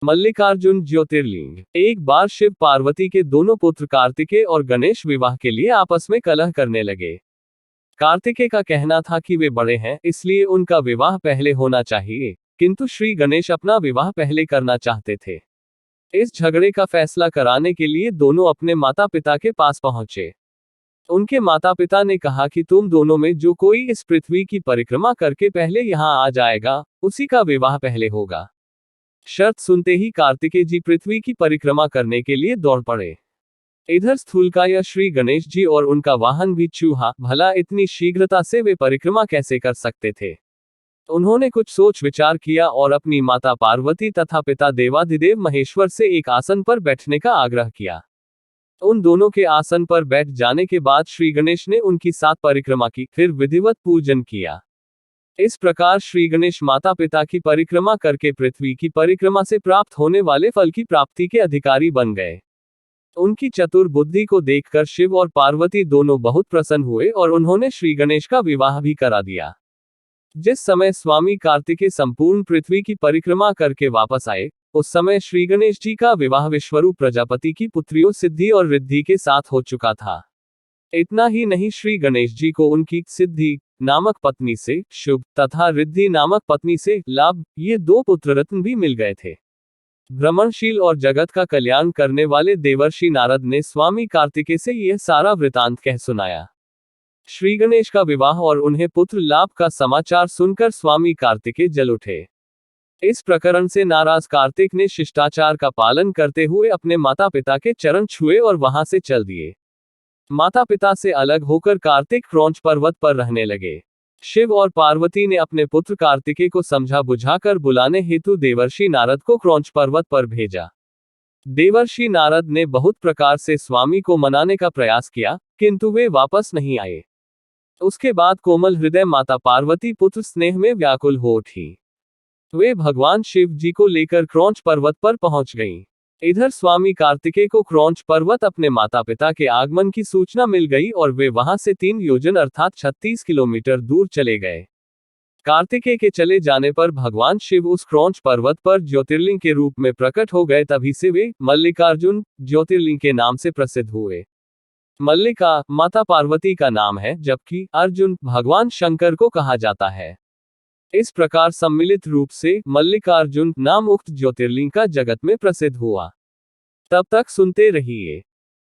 मल्लिकार्जुन ज्योतिर्लिंग। एक बार शिव पार्वती के दोनों पुत्र कार्तिकेय और गणेश विवाह के लिए आपस में कलह करने लगे। कार्तिकेय का कहना था कि वे बड़े हैं, इसलिए उनका विवाह पहले होना चाहिए, किंतु श्री गणेश अपना विवाह पहले करना चाहते थे। इस झगड़े का फैसला कराने के लिए दोनों अपने माता पिता के पास पहुंचे। उनके माता पिता ने कहा कि तुम दोनों में जो कोई इस पृथ्वी की परिक्रमा करके पहले यहाँ आ जाएगा, उसी का विवाह पहले होगा। शर्त सुनते ही कार्तिकेय जी पृथ्वी की परिक्रमा करने के लिए दौड़ पड़े। इधर स्थूलकाय श्री गणेश जी और उनका वाहन भी चूहा, भला इतनी शीघ्रता से वे परिक्रमा कैसे कर सकते थे। उन्होंने कुछ सोच विचार किया और अपनी माता पार्वती तथा पिता देवाधिदेव महेश्वर से एक आसन पर बैठने का आग्रह किया। उन दोनों के आसन पर बैठ जाने के बाद श्री गणेश ने उनकी 7 परिक्रमा की, फिर विधिवत पूजन किया। इस प्रकार श्री गणेश माता पिता की परिक्रमा करके पृथ्वी की परिक्रमा से प्राप्त होने वाले फल की प्राप्ति के अधिकारी बन गए। उनकी चतुर बुद्धि को देखकर शिव और पार्वती दोनों बहुत प्रसन्न हुए और उन्होंने श्री गणेश का विवाह भी करा दिया। जिस समय स्वामी कार्तिकेय संपूर्ण पृथ्वी की परिक्रमा करके वापस आए, उस समय श्री गणेश जी का विवाह विश्वरूप प्रजापति की पुत्रियों सिद्धि और रिद्धि के साथ हो चुका था। इतना ही नहीं, श्री गणेश जी को उनकी सिद्धि नामक पत्नी से शुभ तथा रिद्धि नामक पत्नी से लाभ, ये 2 पुत्र रत्न भी मिल गए थे। भ्रमणशील और जगत का कल्याण करने वाले देवर्षि नारद ने स्वामी कार्तिकेय से यह सारा वृतांत कह सुनाया। श्री गणेश का विवाह और उन्हें पुत्र लाभ का समाचार सुनकर स्वामी कार्तिकेय जल उठे। इस प्रकरण से नाराज कार्तिक ने शिष्टाचार का पालन करते हुए अपने माता पिता के चरण छुए और वहां से चल दिए। माता पिता से अलग होकर कार्तिक क्रौंच पर्वत पर रहने लगे। शिव और पार्वती ने अपने पुत्र कार्तिकेय को समझा बुझाकर बुलाने हेतु देवर्षि नारद को क्रौंच पर्वत पर भेजा। देवर्षि नारद ने बहुत प्रकार से स्वामी को मनाने का प्रयास किया, किंतु वे वापस नहीं आए। उसके बाद कोमल हृदय माता पार्वती पुत्र स्नेह में व्याकुल हो उठी। वे भगवान शिव जी को लेकर क्रौंच पर्वत पर पहुंच गईं। इधर स्वामी कार्तिकेय को क्रौंच पर्वत अपने माता पिता के आगमन की सूचना मिल गई और वे वहां से 3 योजन अर्थात 36 किलोमीटर दूर चले गए। कार्तिकेय के चले जाने पर भगवान शिव उस क्रौंच पर्वत पर ज्योतिर्लिंग के रूप में प्रकट हो गए। तभी से वे मल्लिकार्जुन ज्योतिर्लिंग के नाम से प्रसिद्ध हुए। मल्लिका माता पार्वती का नाम है, जबकि अर्जुन भगवान शंकर को कहा जाता है। इस प्रकार सम्मिलित रूप से मल्लिकार्जुन नाम उक्त ज्योतिर्लिंग का जगत में प्रसिद्ध हुआ। तब तक सुनते रहिए।